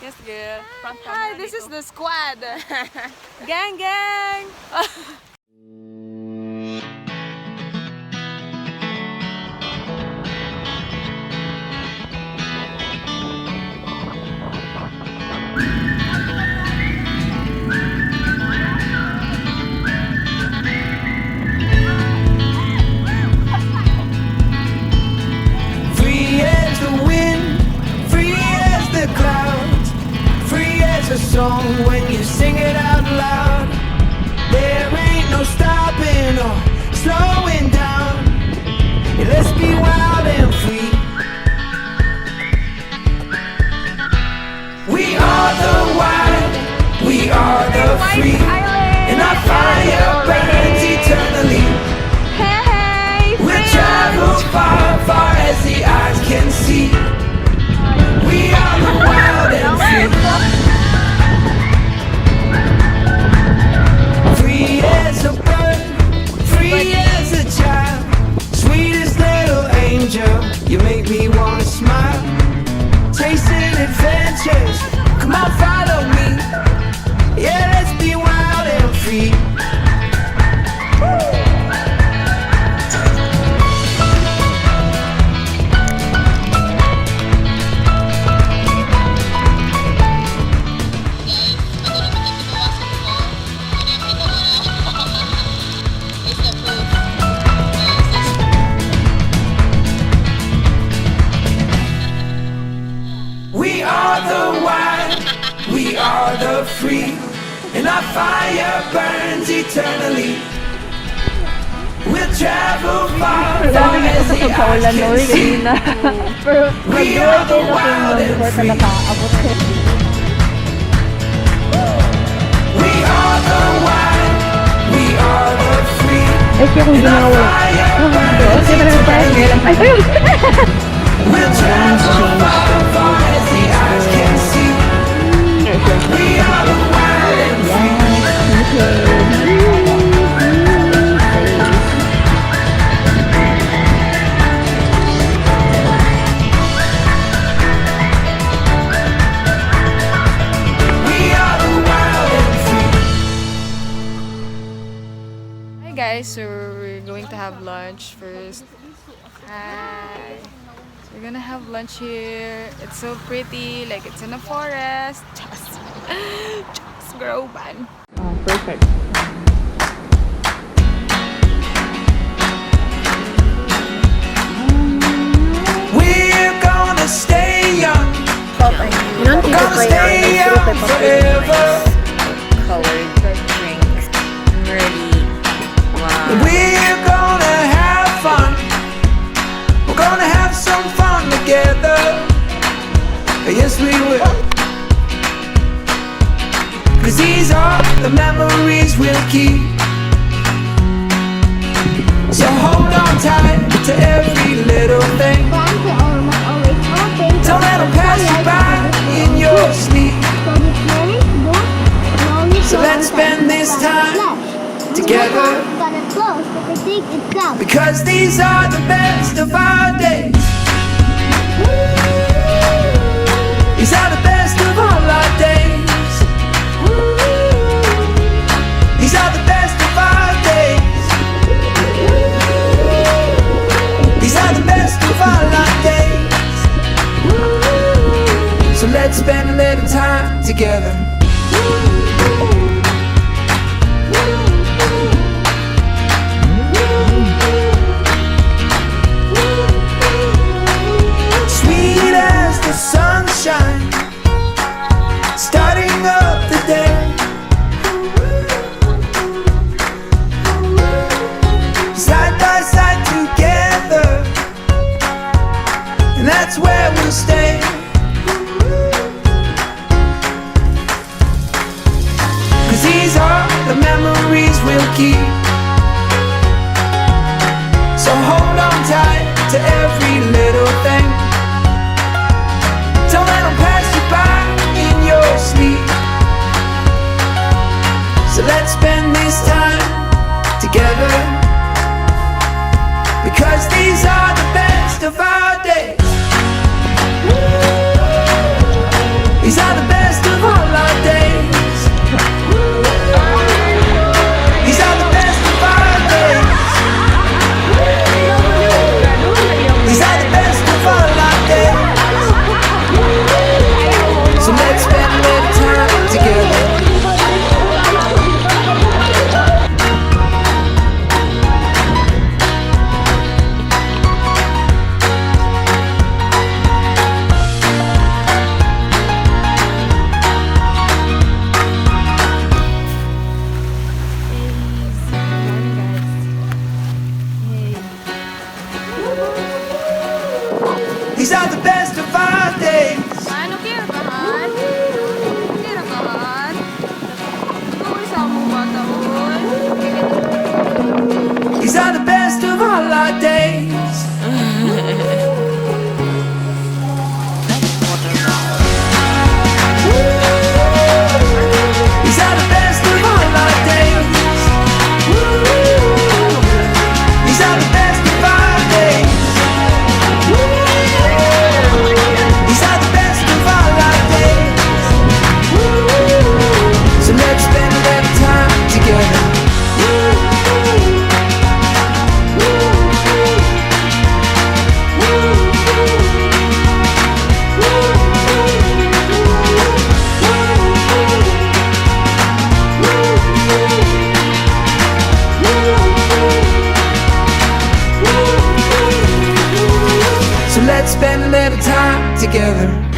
Yes, girl. Front Hi, this is the squad. Gang, gang. Free as the wind, free as the clouds, free as a song when you sing it out loud. There ain't no stopping or slowing down. Yeah, let's be wild and free. We are the wild, we are the free, and our fire burns eternally. We'll travel far, far as the eyes can see. We are the wild and free. Free as a bird, free as a child, sweetest little angel, you make me wanna smile. Tasting adventures, come on follow me. Yeah, let's be wild and free. We are the wild, we are the free, and our fire burns eternally. We'll travel far, far as the eyes can see. We are the wild and free. We are the wild, we are the free, and our fire burns eternally. We'll travel far, far as the eyes can see. We are the wild and free. We are the wild and free. Hi guys, so we're going to have lunch first. Hi. So we're gonna have lunch here. It's so pretty, like it's in a forest. Just groban. Oh, perfect. We're gonna stay young, You don't need to gonna play stay young forever. Colored drinks. I'm ready. Wow. We're gonna have fun. We're gonna have some fun together. Yes, we will. 'Cause these are the memories we'll keep. So hold on tight to every little thing. Don't let them pass you by in your sleep. So let's spend this time together, because these are the best of our days. These are the best of all our days. These are the best of our days. These are the best of all our days. So let's spend a little time together. Sweet as the sunshine, starting up the day. Side by side together, and that's where we'll stay. together.